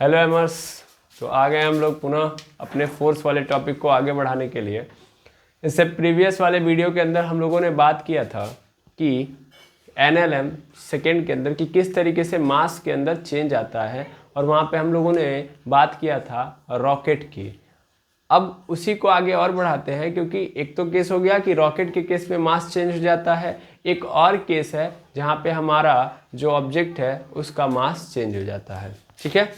Hello एमर्स। तो आ गए हम लोग पुनः अपने फोर्स वाले टॉपिक को आगे बढ़ाने के लिए। इससे प्रीवियस वाले वीडियो के अंदर हम लोगों ने बात किया था कि एनएलएम सेकेंड के अंदर कि किस तरीके से मास के अंदर चेंज आता है, और वहाँ पे हम लोगों ने बात किया था रॉकेट की। अब उसी को आगे और बढ़ाते हैं, क्योंकि एक तो केस हो गया कि रॉकेट के केस में मास चेंज हो जाता है, एक और केस है जहाँ पे हमारा जो ऑब्जेक्ट है उसका मास चेंज हो जाता है। ठीक है,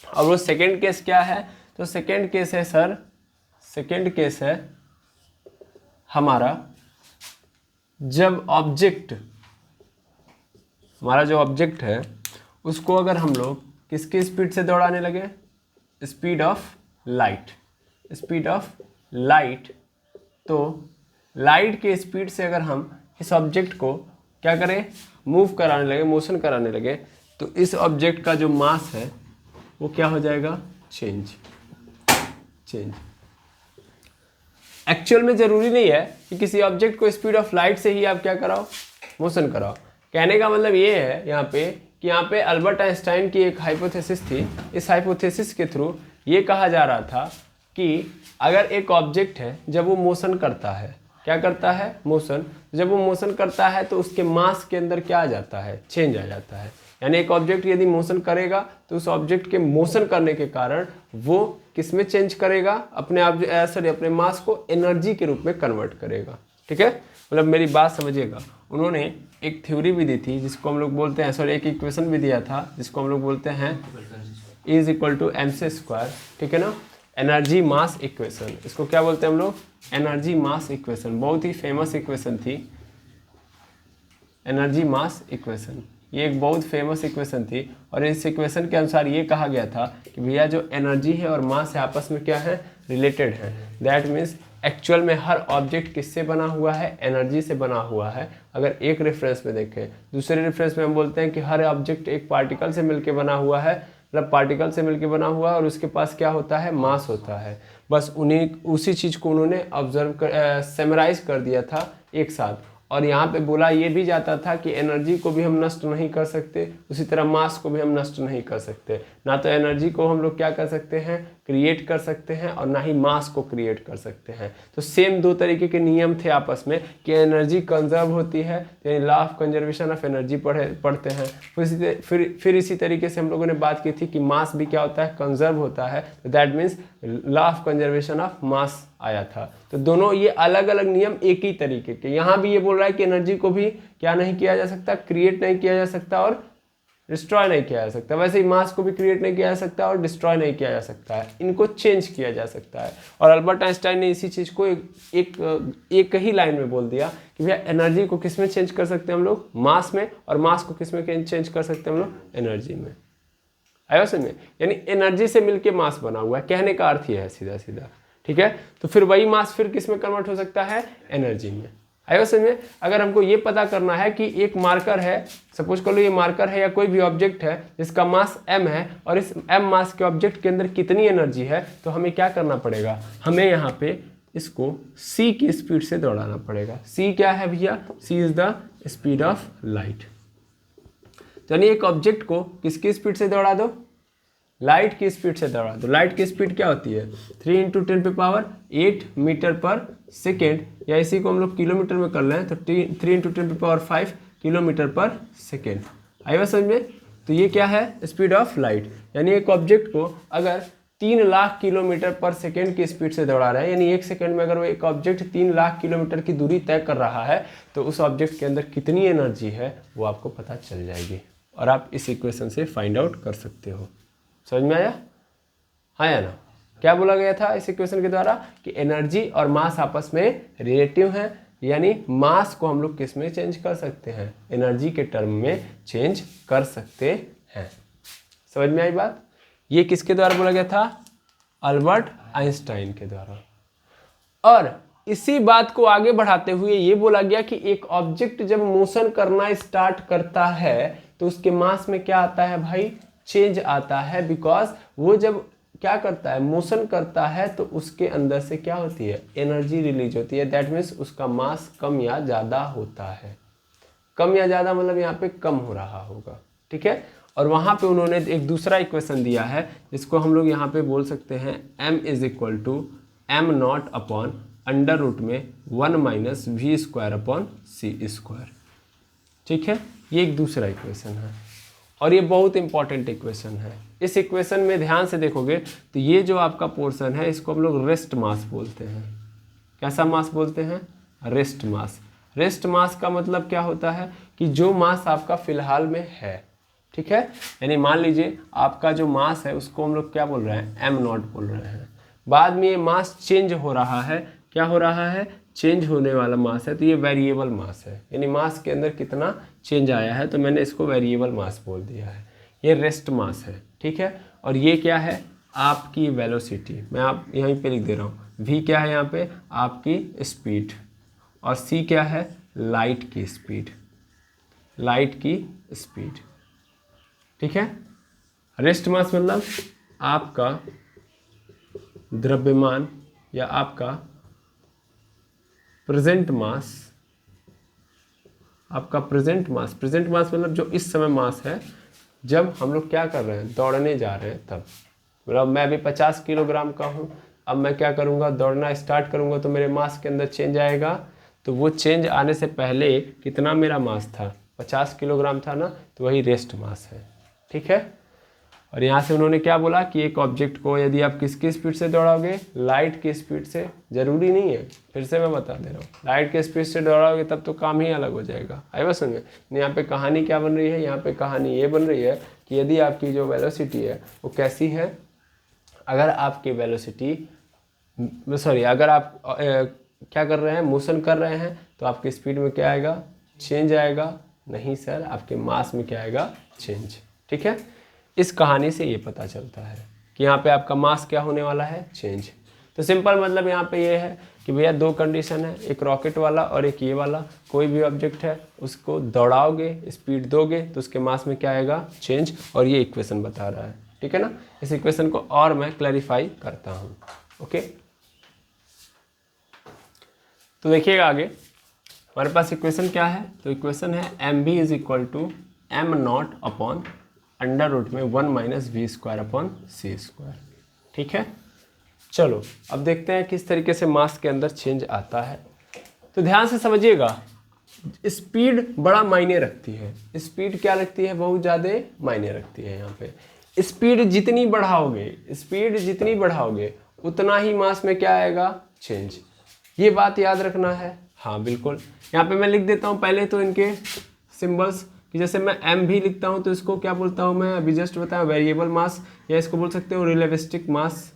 और वो सेकेंड केस क्या है? तो सेकेंड केस है सर, सेकेंड केस है हमारा जब ऑब्जेक्ट, हमारा जो ऑब्जेक्ट है उसको अगर हम लोग किसकी स्पीड से दौड़ाने लगे? Speed of light, speed of light. तो लाइट के स्पीड से अगर हम इस ऑब्जेक्ट को क्या करें? मूव कराने लगे, मोशन कराने लगे, तो इस ऑब्जेक्ट का जो मास है वो क्या हो जाएगा? चेंज। एक्चुअल में जरूरी नहीं है कि किसी ऑब्जेक्ट को स्पीड ऑफ लाइट से ही आप क्या कराओ? मोशन कराओ। कहने का मतलब ये है यहाँ पे कि यहाँ पे अल्बर्ट आइंस्टाइन की एक हाइपोथेसिस थी। इस हाइपोथेसिस के थ्रू ये कहा जा रहा था कि अगर एक ऑब्जेक्ट है जब वो मोशन करता है, क्या करता है? मोशन। जब वो मोशन करता है तो उसके मास के अंदर क्या आ जाता है? चेंज आ जाता है। यानी एक ऑब्जेक्ट यदि मोशन करेगा तो उस ऑब्जेक्ट के मोशन करने के कारण वो किस में चेंज करेगा? अपने आप अपने मास को एनर्जी के रूप में कन्वर्ट करेगा। ठीक है, मतलब मेरी बात समझिएगा। उन्होंने एक थ्योरी भी दी थी जिसको हम लोग बोलते हैं, एक इक्वेशन भी दिया था जिसको हम लोग बोलते हैं is equal to M C square. ठीक है ना, एनर्जी मास इक्वेशन। इसको क्या बोलते हैं हम लोग? एनर्जी मास इक्वेशन। बहुत ही फेमस इक्वेशन थी एनर्जी मास इक्वेशन। ये एक बहुत फेमस इक्वेशन थी, और इस इक्वेशन के अनुसार ये कहा गया था कि भैया जो एनर्जी है और मास है आपस में क्या है? रिलेटेड है। दैट मीन्स एक्चुअल में हर ऑब्जेक्ट किससे बना हुआ है? एनर्जी से बना हुआ है। अगर एक रेफरेंस में देखें, दूसरे रेफरेंस में हम बोलते हैं कि हर ऑब्जेक्ट एक पार्टिकल से मिलकर बना हुआ है, मतलब पार्टिकल से मिलकर बना हुआ है, और उसके पास क्या होता है? मास होता है। बस उसी चीज़ को उन्होंने समराइज कर दिया था एक साथ। और यहाँ पे बोला ये भी जाता था कि एनर्जी को भी हम नष्ट नहीं कर सकते, उसी तरह मास को भी हम नष्ट नहीं कर सकते। ना तो एनर्जी को हम लोग क्या कर सकते हैं? क्रिएट कर सकते हैं, और ना ही मास को क्रिएट कर सकते हैं। तो सेम दो तरीके के नियम थे आपस में कि एनर्जी कंजर्व होती है, यानी law of conservation of energy पढ़ते हैं। फिर इसी तरीके से हम लोगों ने बात की थी कि मास भी क्या होता है? कंजर्व होता है। तो that means law of conservation of mass आया था। तो दोनों ये अलग अलग नियम एक ही तरीके के। यहाँ भी ये बोल रहा है कि एनर्जी को भी क्या नहीं किया जा सकता? क्रिएट नहीं किया जा सकता और डिस्ट्रॉय नहीं किया जा सकता। वैसे ही मास को भी क्रिएट नहीं किया जा सकता और डिस्ट्रॉय नहीं किया जा सकता है, इनको चेंज किया जा सकता है। और अल्बर्ट आइंस्टाइन ने इसी चीज़ को एक ही लाइन में बोल दिया कि भैया एनर्जी को किस में चेंज कर सकते हैं हम लोग? मास में। और मास को किस में चेंज कर सकते हैं हम लोग? एनर्जी में। आया समझ में? यानी एनर्जी से मिलके मास बना हुआ है, कहने का अर्थ यह है सीधा सीधा। ठीक है, तो फिर वही मास फिर किस में कन्वर्ट हो सकता है? एनर्जी में। आया समझ में? अगर हमको ये पता करना है कि एक मार्कर है, सपोज कर लो ये मार्कर है या कोई भी ऑब्जेक्ट है जिसका मास m है, और इस m मास के ऑब्जेक्ट के अंदर कितनी एनर्जी है, तो हमें क्या करना पड़ेगा? हमें यहाँ पे इसको c की स्पीड से दौड़ाना पड़ेगा। c क्या है भैया? c is the speed of light. यानी एक ऑब्जेक्ट को किसकी स्पीड से दौड़ा दो? लाइट की स्पीड से दौड़ा दो। लाइट की स्पीड क्या होती है? 3 × 10⁸ मीटर पर सेकेंड, या इसी को हम लोग किलोमीटर में कर लें तो 3 × 10⁵ किलोमीटर पर सेकेंड। आइए समझ में? तो ये क्या है? Speed of light. यानी एक ऑब्जेक्ट को अगर 3 लाख किलोमीटर पर सेकेंड की स्पीड से दौड़ा रहा है, यानी एक सेकेंड में अगर वो एक ऑब्जेक्ट 3 लाख किलोमीटर की दूरी तय कर रहा है, तो उस ऑब्जेक्ट के अंदर कितनी एनर्जी है वो आपको पता चल जाएगी, और आप इस इक्वेशन से फाइंड आउट कर सकते हो। समझ में आया? हाँ या ना? क्या बोला गया था इस इक्वेशन के द्वारा? कि एनर्जी और मास आपस में रिलेटिव हैं, यानी मास को हम लोग किस में चेंज कर सकते हैं? एनर्जी के टर्म में चेंज कर सकते हैं। समझ में आई बात? ये किसके द्वारा बोला गया था? अल्बर्ट आइंस्टाइन के द्वारा। और इसी बात को आगे बढ़ाते हुए ये बोला गया कि एक ऑब्जेक्ट जब मोशन करना स्टार्ट करता है तो उसके मास में क्या आता है भाई? चेंज आता है। बिकॉज वो जब क्या करता है? मोशन करता है, तो उसके अंदर से क्या होती है? एनर्जी रिलीज होती है। दैट मीन्स उसका मास कम या ज़्यादा होता है। कम या ज़्यादा मतलब यहाँ पे कम हो रहा होगा। ठीक है, और वहाँ पे उन्होंने एक दूसरा इक्वेशन दिया है जिसको हम लोग यहाँ पे बोल सकते हैं m is equal to M not upon under root में 1 minus V square upon C square. ठीक है, ये एक दूसरा इक्वेशन है और ये बहुत इंपॉर्टेंट इक्वेशन है। इस इक्वेशन में ध्यान से देखोगे तो ये जो आपका पोर्शन है इसको हम लोग रेस्ट मास बोलते हैं। कैसा मास बोलते हैं? Rest mass. रेस्ट मास का मतलब क्या होता है कि जो मास आपका फिलहाल में है, ठीक है, यानी मान लीजिए आपका जो मास है उसको हम लोग क्या बोल रहे हैं? एम नॉट बोल रहे हैं। बाद में ये मास चेंज हो रहा है, क्या हो रहा है? चेंज होने वाला मास है, तो ये वेरिएबल मास है, यानी मास के अंदर कितना चेंज आया है तो मैंने इसको वेरिएबल मास बोल दिया है। ये रेस्ट मास है, ठीक है। और ये क्या है? आपकी वेलोसिटी। मैं आप यहीं पे लिख दे रहा हूँ, v क्या है यहाँ पे? आपकी स्पीड, और c क्या है? लाइट की स्पीड, लाइट की स्पीड, ठीक है। रेस्ट मास मतलब आपका द्रव्यमान या आपका प्रेजेंट मास, आपका प्रेजेंट मास। प्रेजेंट मास मतलब जो इस समय मास है जब हम लोग क्या कर रहे हैं? दौड़ने जा रहे हैं तब। मतलब मैं अभी 50 किलोग्राम का हूँ, अब मैं क्या करूँगा? दौड़ना स्टार्ट करूँगा तो मेरे मास के अंदर चेंज आएगा। तो वो चेंज आने से पहले कितना मेरा मास था? 50 किलोग्राम था ना, तो वही रेस्ट मास है, ठीक है। और यहाँ से उन्होंने क्या बोला कि एक ऑब्जेक्ट को यदि आप किसकी स्पीड से दौड़ाओगे? लाइट की स्पीड से। ज़रूरी नहीं है, फिर से मैं बता दे रहा हूँ, लाइट की स्पीड से दौड़ाओगे तब तो काम ही अलग हो जाएगा। आए बस समझे? यहाँ पे कहानी क्या बन रही है? यहाँ पे कहानी ये बन रही है कि यदि आपकी जो वेलोसिटी है वो कैसी है? अगर आपकी वेलोसिटी अगर आप क्या कर रहे हैं? मोशन कर रहे हैं, तो आपकी स्पीड में क्या आएगा? चेंज आएगा। नहीं सर, आपके मास में क्या आएगा? चेंज, ठीक है। इस कहानी से ये पता चलता है कि यहाँ पे आपका मास क्या होने वाला है? चेंज। तो सिंपल मतलब यहाँ पे ये है कि भैया दो कंडीशन है, एक रॉकेट वाला और एक ये वाला। कोई भी ऑब्जेक्ट है उसको दौड़ाओगे, स्पीड दोगे तो उसके मास में क्या आएगा? चेंज। और ये इक्वेशन बता रहा है, ठीक है ना। इस इक्वेशन को और मैं क्लैरिफाई करता हूँ, ओके। तो देखिएगा आगे हमारे पास इक्वेशन क्या है? तो इक्वेशन है M V is equal to M not upon under root में 1 minus V square upon C square, ठीक है। चलो अब देखते हैं किस तरीके से मास के अंदर चेंज आता है। तो ध्यान से समझिएगा, स्पीड बड़ा मायने रखती है। स्पीड क्या रखती है? बहुत ज़्यादा मायने रखती है। यहाँ पे स्पीड जितनी बढ़ाओगे उतना ही मास में क्या आएगा? चेंज। ये बात याद रखना है। हाँ बिल्कुल, यहाँ पे मैं लिख देता हूँ पहले तो इनके सिंबल्स, कि जैसे मैं एम भी लिखता हूँ तो इसको क्या बोलता हूँ मैं? अभी जस्ट बताया, वेरिएबल मास, या इसको बोल सकते हो रिलेटिविस्टिक मास,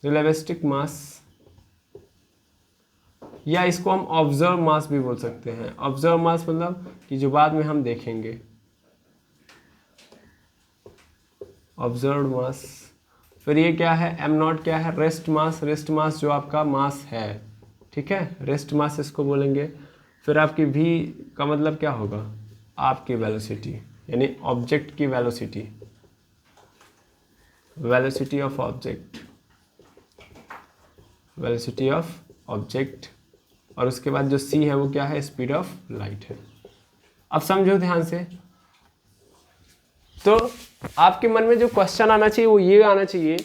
रिलेटिविस्टिक मास, या इसको हम ऑब्जर्व मास भी बोल सकते हैं। ऑब्जर्व मास मतलब कि जो बाद में हम देखेंगे, ऑब्जर्व मास। फिर ये क्या है? एम नॉट क्या है? Rest mass. रेस्ट मास जो आपका मास है, ठीक है, रेस्ट मास इसको बोलेंगे। फिर आपकी v का मतलब क्या होगा? आपकी वेलोसिटी, यानी ऑब्जेक्ट की velocity, velocity of object, velocity of object. और उसके बाद जो c है वो क्या है? स्पीड ऑफ लाइट है। अब समझो ध्यान से, तो आपके मन में जो क्वेश्चन आना चाहिए वो ये आना चाहिए,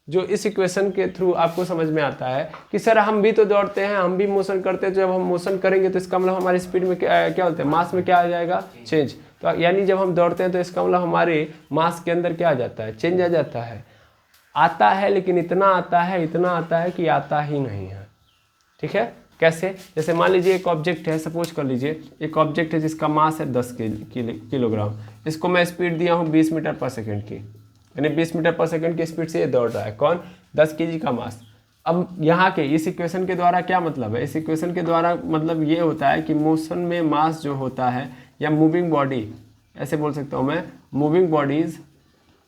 जो इस इक्वेशन के थ्रू आपको समझ में आता है कि सर हम भी तो दौड़ते हैं, हम भी मोशन करते हैं, तो जब हम मोशन करेंगे तो इसका मतलब हमारी स्पीड में क्या होता है? मास में क्या आ जाएगा? चेंज। तो यानी जब हम दौड़ते हैं तो इसका मतलब हमारे मास के अंदर क्या आ जाता है? चेंज आ जाता है। आता है, लेकिन इतना आता है कि आता ही नहीं है, ठीक है। कैसे? जैसे मान लीजिए एक ऑब्जेक्ट है, सपोज कर लीजिए एक ऑब्जेक्ट है जिसका मास है 10 किलोग्राम। इसको मैं स्पीड दिया हूँ 20 मीटर पर सेकेंड की, यानी 20 मीटर पर सेकंड की स्पीड से ये दौड़ रहा है। कौन? 10 kg का मास। अब यहाँ के इस इक्वेशन के द्वारा क्या मतलब है? इस इक्वेशन के द्वारा मतलब ये होता है कि मोशन में मास जो होता है, या मूविंग बॉडी, ऐसे बोल सकता हूँ मैं, मूविंग बॉडीज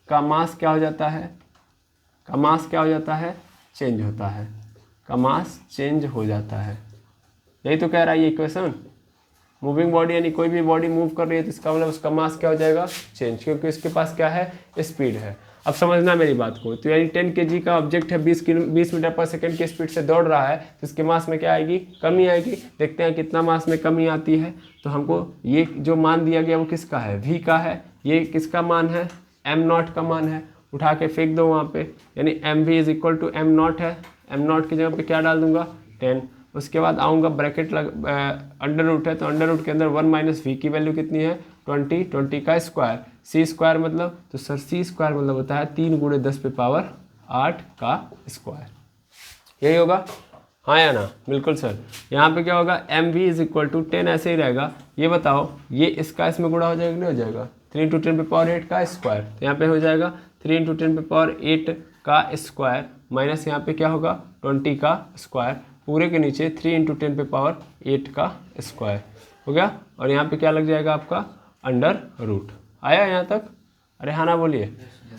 का मास क्या हो जाता है? का मास क्या हो जाता है? चेंज होता है। का मास चेंज हो जाता है, यही तो कह रहा है ये इक्वेशन। मूविंग बॉडी यानी कोई भी बॉडी मूव कर रही है तो इसका मतलब उसका मास क्या हो जाएगा? चेंज, क्योंकि इसके पास क्या है? स्पीड है। अब समझना मेरी बात को, तो यानी 10 kg का ऑब्जेक्ट है, 20 मीटर पर सेकंड की स्पीड से दौड़ रहा है, तो इसके मास में क्या आएगी, कमी आएगी। देखते हैं कितना मास में कमी आती है। तो हमको ये जो मान दिया गया वो किसका है, v का है, ये किसका मान है, m0 का मान है, उठा के फेंक दो वहाँ पे, यानी mv is equal to m0 है, m0 की जगह पे क्या डाल दूंगा 10। उसके बाद आऊँगा ब्रैकेट अंडर रूट है, तो अंडर रूट के अंदर 1 माइनस वी की वैल्यू कितनी है 20, 20 का स्क्वायर, सी स्क्वायर मतलब, तो सर सी स्क्वायर मतलब होता है 3 गुणे 10 पे पावर 8 का स्क्वायर, यही होगा हाँ या ना, बिल्कुल सर। यहाँ पे क्या होगा M V is equal to 10 ऐसे ही रहेगा। ये बताओ ये इसका इसमें गुणा हो जाएगा नहीं हो जाएगा, 3 इंटू 10 पे पावर 8 का स्क्वायर, तो यहाँ पे हो जाएगा 3 इंटू 10 पे पावर 8 का स्क्वायर माइनस यहाँ पे क्या होगा 20 का स्क्वायर, पूरे के नीचे 3 इंटू 10 पे पावर 8 का स्क्वायर हो गया, और यहाँ पे क्या लग जाएगा आपका अंडर रूट। आया यहाँ तक, अरे हाँ ना बोलिए।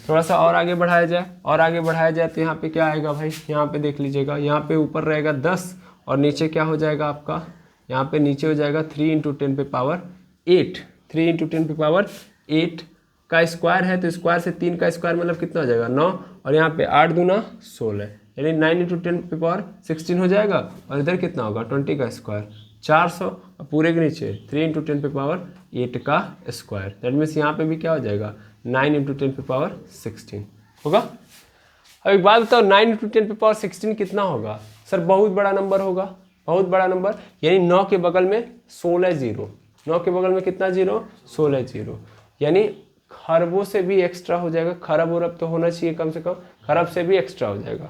थोड़ा सा और आगे बढ़ाया जाए, और आगे बढ़ाया जाए तो यहाँ पे क्या आएगा भाई, यहाँ पे देख लीजिएगा, यहाँ पे ऊपर रहेगा 10 और नीचे क्या हो जाएगा आपका, यहाँ पे नीचे हो जाएगा 3 इंटू 10 पे पावर 8, 3 इंटू 10 पे पावर 8 का स्क्वायर है, तो स्क्वायर से 3 का स्क्वायर मतलब कितना हो जाएगा 9, और यहाँ पे 8 दूना 16, यानी 9 इंटू 10 पे पावर 16 हो जाएगा, और इधर कितना होगा 20 का स्क्वायर 400, और पूरे के नीचे 3 इंटू 10 पे पावर 8 का स्क्वायर, दैट मीन्स यहाँ पे भी क्या हो जाएगा 9 इंटू 10 पे पावर 16 होगा। अब एक बात बताओ 9 इंटू 10 पे पावर 16 कितना होगा सर, बहुत बड़ा नंबर होगा, बहुत बड़ा नंबर, यानी 9 के बगल में 16 जीरो, 9 के बगल में कितना जीरो 16 जीरो, यानी खरबों से भी एक्स्ट्रा हो जाएगा, खरब उरब तो होना चाहिए कम से कम, खरब से भी एक्स्ट्रा हो जाएगा।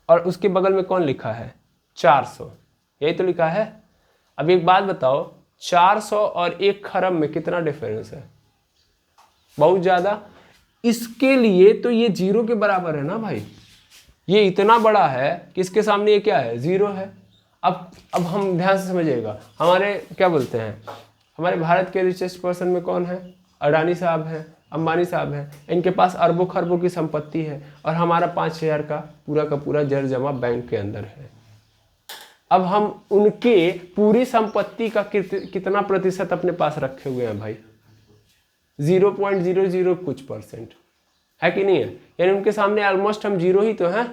और उसके बगल में कौन लिखा है 400, यही तो लिखा है। अब एक बात बताओ 400 और 1 खरब में कितना डिफरेंस है, बहुत ज़्यादा, इसके लिए तो ये जीरो के बराबर है ना भाई, ये इतना बड़ा है कि इसके सामने ये क्या है जीरो है। अब हम ध्यान से समझिएगा, हमारे क्या बोलते हैं, हमारे भारत के रिचेस्ट पर्सन में कौन है, अडानी साहब हैं, अंबानी साहब हैं, इनके पास अरबों खरबों की संपत्ति है, और हमारा 5,000 का पूरा जर जमा बैंक के अंदर है। अब हम उनके पूरी संपत्ति का कितना प्रतिशत अपने पास रखे हुए हैं भाई, 0.00 कुछ परसेंट है कि नहीं है, यानी उनके सामने ऑलमोस्ट हम जीरो ही तो हैं,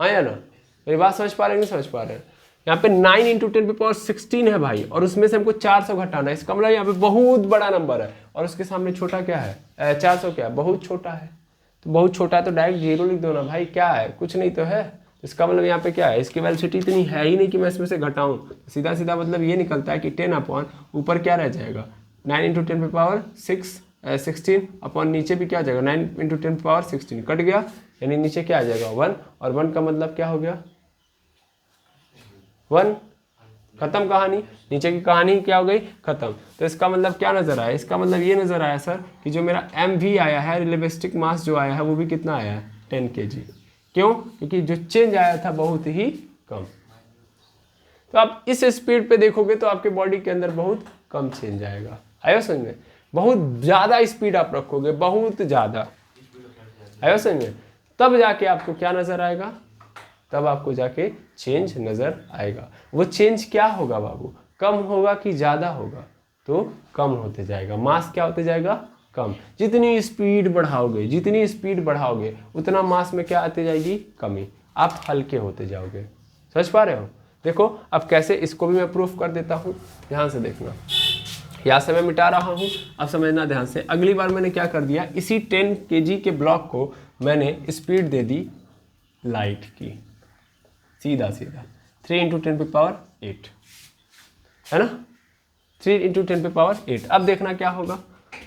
हाँ या ना, मेरी बात समझ पा रहे हैं नहीं समझ पा रहे हैं। यहाँ पे 9 इंटू 10 पे पावर 16 है भाई, और उसमें से हमको 400 घटाना है, इसका मतलब यहाँ पे बहुत बड़ा नंबर है, और उसके सामने छोटा क्या है 400 क्या है, बहुत छोटा है, तो बहुत छोटा है तो डायरेक्ट जीरो लिख दो ना भाई, क्या है कुछ नहीं तो है, इसका मतलब यहाँ पे क्या है, इसकी वेलोसिटी इतनी है ही नहीं कि मैं इसमें से घटाऊं, सीधा सीधा मतलब ये निकलता है कि 10 अपॉन ऊपर क्या रह जाएगा 9 इंटू 10 पे पावर 16 अपॉन नीचे भी क्या आ जाएगा 9 इंटू 10 पे पावर 16 कट गया, यानी नीचे क्या आ जाएगा 1, और 1 का मतलब क्या हो गया 1, खत्म कहानी, नीचे की कहानी क्या हो गई खत्म। तो इसका मतलब क्या नजर आया, इसका मतलब ये नजर आया सर कि जो मेरा एम वी आया है, रिलेटिविस्टिक मास जो आया है वो भी कितना आया है 10 kg, क्यों, क्योंकि जो चेंज आया था बहुत ही कम। तो आप इस स्पीड पे देखोगे तो आपके बॉडी के अंदर बहुत कम चेंज आएगा, आया समझ में, बहुत ज़्यादा स्पीड आप रखोगे, बहुत ज़्यादा, आया समझ में, तब जाके आपको क्या नज़र आएगा, तब आपको जाके चेंज नज़र आएगा। वो चेंज क्या होगा बाबू, कम होगा कि ज़्यादा होगा, तो कम होते जाएगा, मास क्या होते जाएगा कम, जितनी स्पीड बढ़ाओगे उतना मास में क्या आती जाएगी कमी, आप हल्के होते जाओगे, समझ पा रहे हो। देखो अब कैसे, इसको भी मैं प्रूफ कर देता हूँ, ध्यान से देखना, यहाँ से मैं मिटा रहा हूँ, अब समझना ध्यान से। अगली बार मैंने क्या कर दिया, इसी 10 kg के ब्लॉक को मैंने स्पीड दे दी लाइट की, सीधा 3 इंटू 10 पे पावर 8 है ना, 3 इंटू 10 पे पावर 8। अब देखना क्या होगा,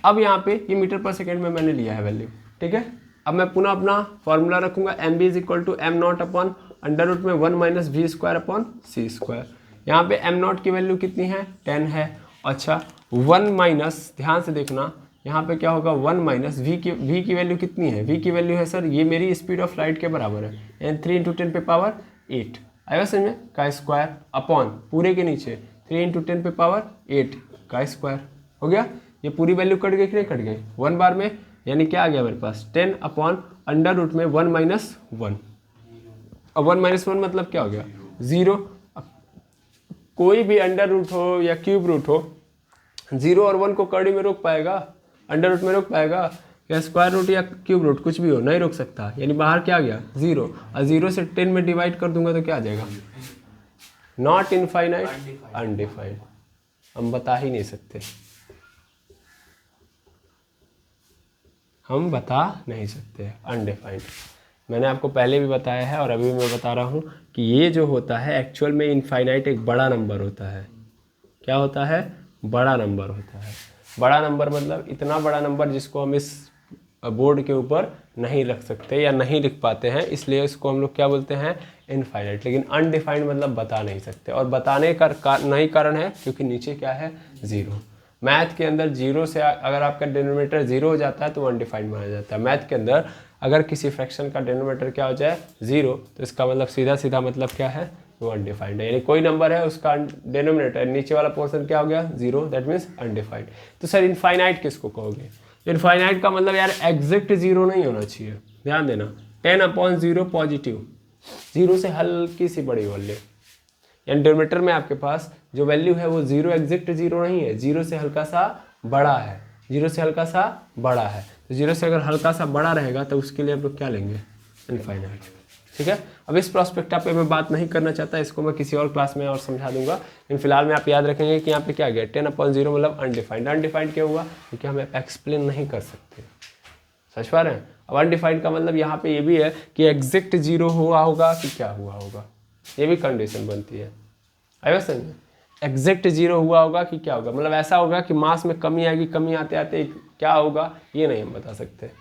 अब यहाँ पे ये मीटर पर सेकेंड में मैंने लिया है वैल्यू, ठीक है। अब मैं पुनः अपना फॉर्मूला रखूंगा, M V is equal to M not upon under root में 1 minus V square upon C square. यहाँ पे एम नॉट की वैल्यू कितनी है 10 है, अच्छा 1 माइनस, ध्यान से देखना यहाँ पे क्या होगा 1 माइनस वी की वैल्यू कितनी है, वी की वैल्यू है सर ये मेरी स्पीड ऑफ लाइट के बराबर है, यानी 3 इंटू 10 पे पावर 8 आया समझ में का स्क्वायर अपॉन पूरे के नीचे 3 इंटू 10 पे पावर 8 का स्क्वायर हो गया। ये पूरी वैल्यू कट गई कि नहीं कट गई 1 बार में, यानी क्या आ गया मेरे पास 10 अपॉन अंडर रूट में 1 माइनस 1, अब 1 माइनस 1 मतलब क्या हो गया 0। कोई भी अंडर रूट हो या क्यूब रूट हो 0 और 1 को कड़ी में रोक पाएगा, अंडर रूट में रोक पाएगा, या स्क्वायर रूट या क्यूब रूट कुछ भी हो, नहीं रोक सकता, यानी बाहर क्या आ गया 0, और 0 से 10 में डिवाइड कर दूंगा तो क्या आ जाएगा, नॉट इनफाइनाइट, अनडिफाइंड। हम बता ही नहीं सकते, हम बता नहीं सकते, अनडिफाइंड। मैंने आपको पहले भी बताया है और अभी भी मैं बता रहा हूँ कि ये जो होता है एक्चुअल में इनफाइनाइट एक बड़ा नंबर होता है। क्या होता है, बड़ा नंबर होता है। बड़ा नंबर मतलब इतना बड़ा नंबर जिसको हम इस बोर्ड के ऊपर नहीं रख सकते या नहीं लिख पाते हैं, इसलिए इसको हम लोग क्या बोलते हैं, इनफाइनाइट। लेकिन अनडिफाइंड मतलब बता नहीं सकते, और बताने का नहीं कारण है क्योंकि नीचे क्या है, 0। मैथ के अंदर 0 से अगर आपका डिनोमिनेटर 0 हो जाता है तो अनडिफाइंड माना जाता है। मैथ के अंदर अगर किसी फ्रैक्शन का डिनोमिनेटर क्या हो जाए 0, तो इसका मतलब सीधा सीधा मतलब क्या है, वो अनडिफाइंड है। यानी कोई नंबर है उसका डिनोमिनेटर नीचे वाला पोर्शन क्या हो गया 0, दैट मीन्स अनडिफाइंड। तो सर इनफाइनाइट किसको कहोगे, इनफाइनाइट का मतलब यार एग्जैक्ट 0 नहीं होना चाहिए, ध्यान देना। 10/0 पॉजिटिव, 0 से हल्की सी बड़ी वैल्यू, यानी डिनोमिनेटर में आपके पास जो वैल्यू है वो 0 एग्जैक्ट 0 नहीं है, 0 से हल्का सा बड़ा है, 0 से हल्का सा बड़ा है। तो 0 से अगर हल्का सा बड़ा रहेगा तो उसके लिए आप लोग क्या लेंगे, इनफाइनाइट। ठीक है, अब इस प्रोस्पेक्टा पे मैं बात नहीं करना चाहता, इसको मैं किसी और क्लास में और समझा दूंगा। लेकिन फिलहाल में आप याद रखेंगे कि यहाँ पे क्या गया, 10/0 मतलब अनडिफाइंड। अनडिफाइंड क्यों हुआ, क्योंकि हम एक्सप्लेन नहीं कर सकते, समझ पा रहे हैं। अब अनडिफाइंड का मतलब यहाँ पे ये भी है कि एग्जैक्ट 0 हुआ होगा कि क्या हुआ होगा, ये भी कंडीशन बनती है। आएगा समझ, एग्जैक्ट 0 हुआ होगा कि क्या होगा, मतलब ऐसा होगा कि मास में कमी आएगी, कमी आते आते क्या होगा ये नहीं हम बता सकते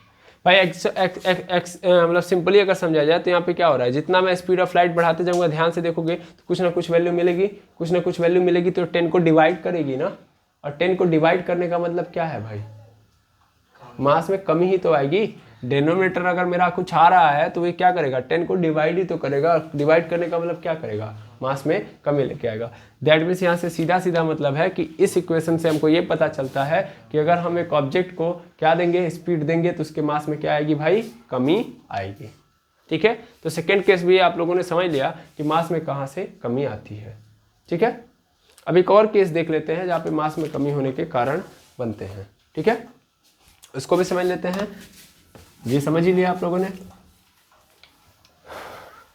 भाई। मतलब सिंपली अगर समझा जाए तो यहाँ पे क्या हो रहा है, जितना मैं स्पीड ऑफ लाइट बढ़ाते जाऊँगा, ध्यान से देखोगे तो कुछ ना कुछ वैल्यू मिलेगी, कुछ ना कुछ वैल्यू मिलेगी, तो 10 को डिवाइड करेगी ना, और 10 को डिवाइड करने का मतलब क्या है भाई, मास में कमी ही तो आएगी। डिनोमिनेटर अगर मेरा कुछ आ रहा है तो ये क्या करेगा, 10 को डिवाइड ही तो करेगा, डिवाइड करने का मतलब क्या करेगा, मास में कमी लेके आएगा। दैट मीन्स यहाँ से सीधा सीधा मतलब है कि इस इक्वेशन से हमको ये पता चलता है कि अगर हम एक ऑब्जेक्ट को क्या देंगे, स्पीड देंगे, तो उसके मास में क्या आएगी भाई, कमी आएगी। ठीक है, तो सेकेंड केस भी आप लोगों ने समझ लिया कि मास में कहाँ से कमी आती है। ठीक है, अब एक और केस देख लेते हैं जहाँ पे मास में कमी होने के कारण बनते हैं। ठीक है, इसको भी समझ लेते हैं। ये समझ ही लिया आप लोगों ने।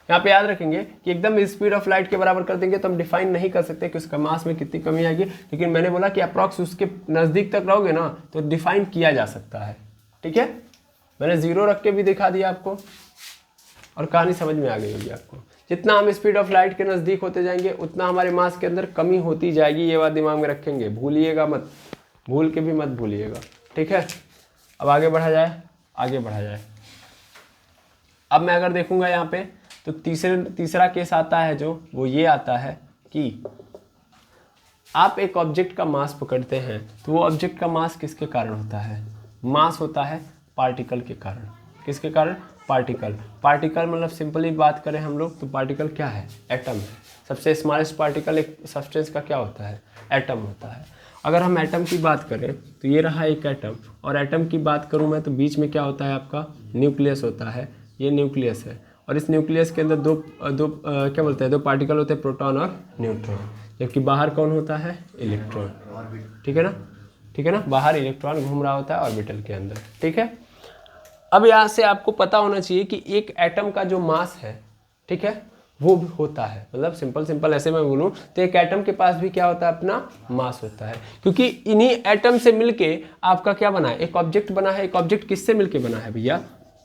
यहाँ पे याद रखेंगे कि एकदम स्पीड ऑफ लाइट के बराबर कर देंगे तो हम डिफाइन नहीं कर सकते कि उसका मास में कितनी कमी आएगी, लेकिन मैंने बोला कि अप्रॉक्स उसके नज़दीक तक रहोगे ना तो डिफाइन किया जा सकता है। ठीक है, मैंने 0 रख के भी दिखा दिया आपको और कहानी समझ में आ गई होगी आपको। जितना हम स्पीड ऑफ लाइट के नज़दीक होते जाएंगे उतना हमारे मास के अंदर कमी होती जाएगी, ये बात दिमाग में रखेंगे, भूलिएगा मत, भूल के भी मत भूलिएगा। ठीक है, अब आगे बढ़ा जाए, आगे बढ़ा जाए। अब मैं अगर देखूंगा यहाँ पे तो तीसरा केस आता है जो वो ये आता है कि आप एक ऑब्जेक्ट का मास पकड़ते हैं तो वो ऑब्जेक्ट का मास किसके कारण होता है, मास होता है पार्टिकल के कारण। किसके कारण, पार्टिकल। पार्टिकल मतलब सिंपली बात करें हम लोग तो पार्टिकल क्या है, एटम है। सबसे स्मॉलेस्ट पार्टिकल एक सब्सटेंस का क्या होता है, एटम होता है। अगर हम एटम की बात करें तो ये रहा एक एटम, और एटम की बात करूं मैं तो बीच में क्या होता है आपका, न्यूक्लियस होता है। ये न्यूक्लियस है, और इस न्यूक्लियस के अंदर क्या बोलते हैं, दो पार्टिकल होते हैं, प्रोटॉन और न्यूट्रॉन, जबकि बाहर कौन होता है, इलेक्ट्रॉन। ठीक है ना, ठीक है ना, बाहर इलेक्ट्रॉन घूम रहा होता है ऑर्बिटल के अंदर। ठीक है, अब यहाँ से आपको पता होना चाहिए कि एक एटम का जो मास है, ठीक है, वो भी होता है, मतलब सिंपल ऐसे मैं बोलूँ तो एक एटम के पास भी क्या होता है, अपना मास होता है। क्योंकि इन्हीं एटम से मिलके आपका क्या बना है, एक ऑब्जेक्ट बना है। एक ऑब्जेक्ट किससे मिलके बना है भैया,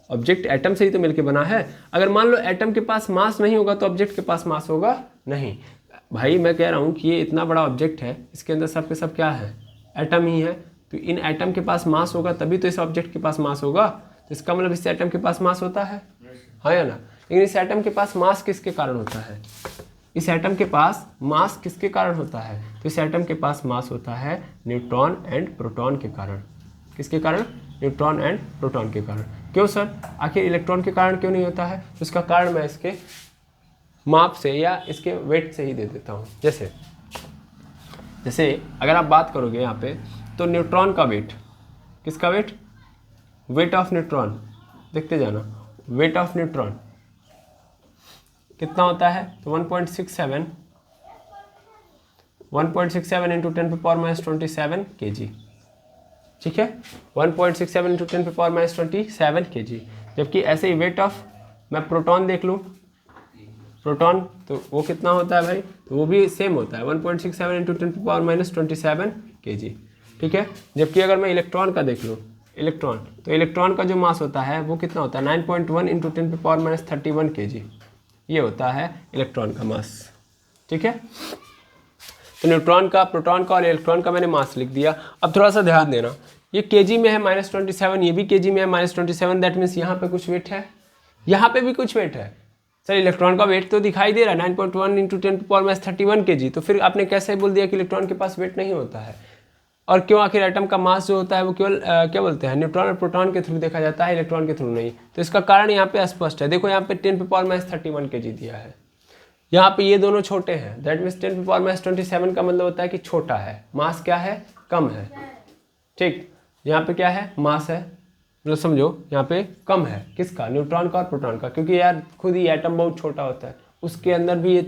ऑब्जेक्ट एटम से ही तो मिलके बना है। अगर मान लो एटम के पास मास नहीं होगा तो ऑब्जेक्ट के पास मास होगा नहीं। भाई मैं कह रहा हूँ कि ये इतना बड़ा ऑब्जेक्ट है, इसके अंदर सब के सब क्या है, एटम ही है। तो इन एटम के पास मास होगा तभी तो इस ऑब्जेक्ट के पास मास होगा। तो इसका मतलब इस एटम के पास मास होता है, हाँ या ना। लेकिन इस एटम के पास मास किसके कारण होता है, इस एटम के पास मास किसके कारण होता है, तो इस एटम के पास मास होता है न्यूट्रॉन एंड प्रोटॉन के कारण। किसके कारण, न्यूट्रॉन एंड प्रोटॉन के कारण। क्यों सर, आखिर इलेक्ट्रॉन के कारण क्यों नहीं होता है, तो इसका कारण मैं इसके माप से या इसके वेट से ही दे देता हूँ। जैसे अगर आप बात करोगे यहाँ पे तो न्यूट्रॉन का वेट, किसका वेट, वेट ऑफ न्यूट्रॉन, देखते जाना, वेट ऑफ न्यूट्रॉन कितना होता है, तो 1.67 इंटू 10⁻⁻27 kg। ठीक है, 1.67 इंटू 10 पे पावर माइनस 27 kg। जबकि ऐसे ही वेट ऑफ, मैं प्रोटॉन देख लूँ, प्रोटॉन तो वो कितना होता है भाई, तो वो भी सेम होता है 1.67 इंटू 10 पे पावर माइनस 27 kg। ठीक है, जबकि अगर मैं इलेक्ट्रॉन का देख लूँ, इलेक्ट्रॉन, तो इलेक्ट्रॉन का जो मास होता है वो कितना होता है 9.1 इंटू 10 पे पावर माइनस 31 kg। ये होता है इलेक्ट्रॉन का मास। ठीक है, तो न्यूट्रॉन का, प्रोटॉन का और इलेक्ट्रॉन का मैंने मास लिख दिया। अब थोड़ा सा ध्यान देना, ये केजी में है -27, ये भी केजी में है -27, दैट मीन्स यहाँ पे कुछ वेट है, यहाँ पे भी कुछ वेट है। सर इलेक्ट्रॉन का वेट तो दिखाई दे रहा है 9.1 इंटू 10 पे पावर माइनस 31 kg, तो फिर आपने कैसे बोल दिया कि इलेक्ट्रॉन के पास वेट नहीं होता है? और क्यों? आखिर एटम का मास जो होता है वो केवल क्या बोलते हैं, न्यूट्रॉन और प्रोटॉन के थ्रू देखा जाता है, इलेक्ट्रॉन के थ्रू नहीं। तो इसका कारण यहाँ पे स्पष्ट है। देखो यहाँ पे 10 पे पावर माइनस 31 kg दिया है, यहाँ पे ये दोनों छोटे हैं, दैट मीन्स 10 पे पावर माइनस 27 का मतलब होता है कि छोटा है, मास क्या है, कम है। ठीक, यहाँ पे क्या है, मास है, मतलब समझो यहाँ पे कम है, किसका, न्यूट्रॉन का और प्रोटॉन का, क्योंकि यार खुद ही एटम बहुत छोटा होता है, उसके अंदर भी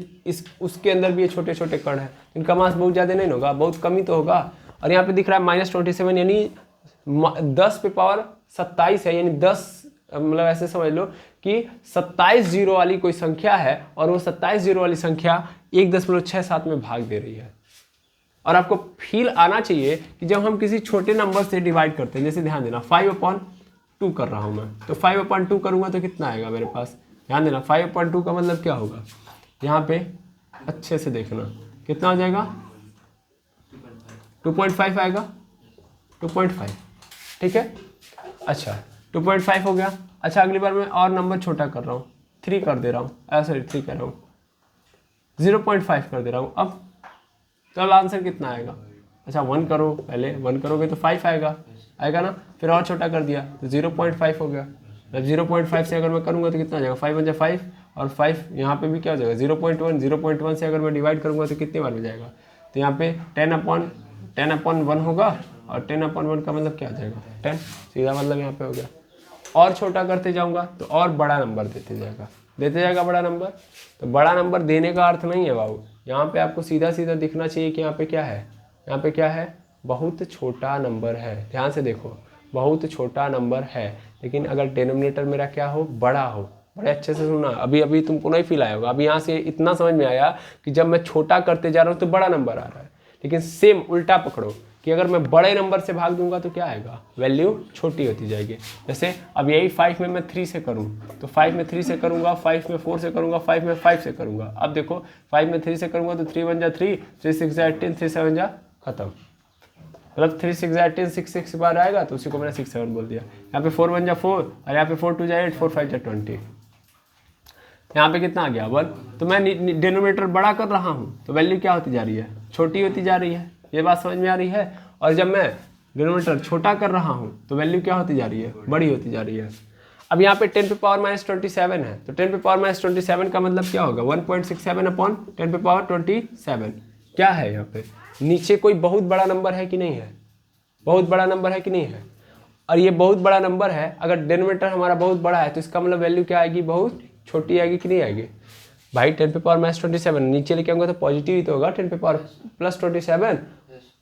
उसके अंदर भी ये छोटे छोटे कण हैं, इनका मास बहुत ज़्यादा नहीं होगा, बहुत कम ही तो होगा। और यहाँ पे दिख रहा है -27, यानी 10 पे पावर 27 है, यानी 10 मतलब ऐसे समझ लो कि 27 जीरो वाली कोई संख्या है, और वो 27 जीरो वाली संख्या 1.67 में भाग दे रही है। और आपको फील आना चाहिए कि जब हम किसी छोटे नंबर से डिवाइड करते हैं, जैसे ध्यान देना 5/2 कर रहा हूँ मैं, तो 5/2 करूँगा तो कितना आएगा मेरे पास, ध्यान देना 5/2 का मतलब क्या होगा, यहाँ पे अच्छे से देखना कितना हो जाएगा, 2.5 आएगा, 2.5। ठीक है, अच्छा 2.5 हो गया। अच्छा अगली बार मैं और नंबर छोटा कर रहा हूँ, 3 कर दे रहा हूँ, सॉरी 3 कर रहा हूँ, 0.5 कर दे रहा हूँ। अब तो आंसर कितना आएगा, अच्छा 1 करो, पहले 1 करोगे तो 5 आएगा, आएगा ना, फिर और छोटा कर दिया तो 0.5 हो गया। अब 0.5 से अगर मैं करूँगा तो कितना आ जाएगा, 5 × 5, और 5 यहाँ पे भी क्या हो जाएगा 0.1, 0.1 से अगर मैं डिवाइड करूँगा तो कितनी बार हो जाएगा, तो यहाँ पे 10/1 होगा, और 10/1 का मतलब क्या आ जाएगा 10, सीधा मतलब यहाँ पे हो गया। और छोटा करते जाऊँगा तो और बड़ा नंबर देते जाएगा बड़ा नंबर। तो बड़ा नंबर देने का अर्थ नहीं है बाबू, यहाँ पे आपको सीधा सीधा दिखना चाहिए कि यहाँ पे क्या है, यहाँ पे क्या है, बहुत छोटा नंबर है। ध्यान से देखो, बहुत छोटा नंबर है, लेकिन अगर डिनोमिनेटर मेरा क्या हो, बड़ा हो। बड़े अच्छे से सुनना, अभी तुमको नहीं फील आया होगा, अभी यहाँ से इतना समझ में आया कि जब मैं छोटा करते जा रहा हूँ तो बड़ा नंबर आ रहा है, लेकिन सेम उल्टा पकड़ो कि अगर मैं बड़े नंबर से भाग दूंगा तो क्या आएगा, वैल्यू छोटी होती जाएगी। जैसे अब यही 5 में मैं 3 से करूँ तो 5 में 3 से करूँगा, 5 में 4 से करूँगा, 5 में 5 से करूँगा। अब देखो 5 में 3 से करूँगा तो 3 1 जा 3, 3 6 जा 18, 3 7 जा खत्म, मतलब 3 6 जा 18, 6 6 बार आएगा तो उसी को मैंने 6 7 बोल दिया। यहाँ पे 4 1 जा 4, और यहाँ पे 4 2 जा 8, 4 5 जा 20, यहाँ पे कितना आ गया 1। तो मैं डिनोमिनेटर बड़ा कर रहा हूँ तो वैल्यू क्या होती जा रही है, छोटी होती जा रही है। ये बात समझ में आ रही है। और जब मैं डिनोमिनेटर छोटा कर रहा हूँ तो वैल्यू क्या होती जा रही है, बड़ी होती जा रही है। अब यहाँ पे 10 पे पावर माइनस 27 है, तो 10 पे पावर माइनस 27 का मतलब क्या होगा, 1.67/10 पे पावर 27 क्या है। यहाँ पे नीचे कोई बहुत बड़ा नंबर है कि नहीं है, बहुत बड़ा नंबर है कि नहीं है। और ये बहुत बड़ा नंबर है, अगर डिनोमिनेटर हमारा बहुत बड़ा है तो इसका मतलब वैल्यू क्या आएगी, बहुत छोटी आएगी कि नहीं आएगी भाई। 10 पे पावर माइनस 27 नीचे लेके आऊँगा तो पॉजिटिव ही तो होगा, 10 पे पावर प्लस 27,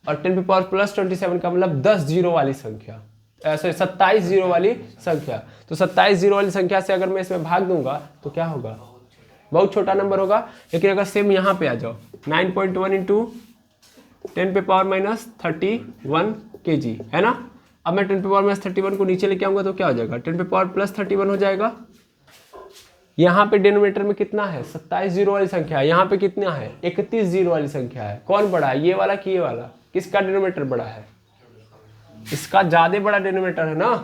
और 10 पे पावर प्लस 27 का मतलब 10 जीरो वाली संख्या, सॉरी 27 जीरो वाली संख्या। तो 27 जीरो वाली संख्या से अगर मैं इसमें भाग दूंगा तो क्या होगा, बहुत छोटा नंबर होगा। लेकिन अगर सेम यहाँ पे आ जाओ 9.1 इंटू 10 पे पावर माइनस 31 kg है ना। अब मैं 10 पे पावर माइनस 31 को नीचे लेके आऊँगा तो क्या हो जाएगा, 10 पे पावर प्लस 31 हो जाएगा। यहाँ पे डिनोमिनेटर में कितना है, 27 जीरो वाली संख्या है, यहाँ पे कितना है, 31 जीरो वाली संख्या है। कौन बड़ा है, ये वाला कि ये वाला, किसका डिनोमिनेटर बड़ा है, इसका ज़्यादा बड़ा डिनोमिनेटर है ना।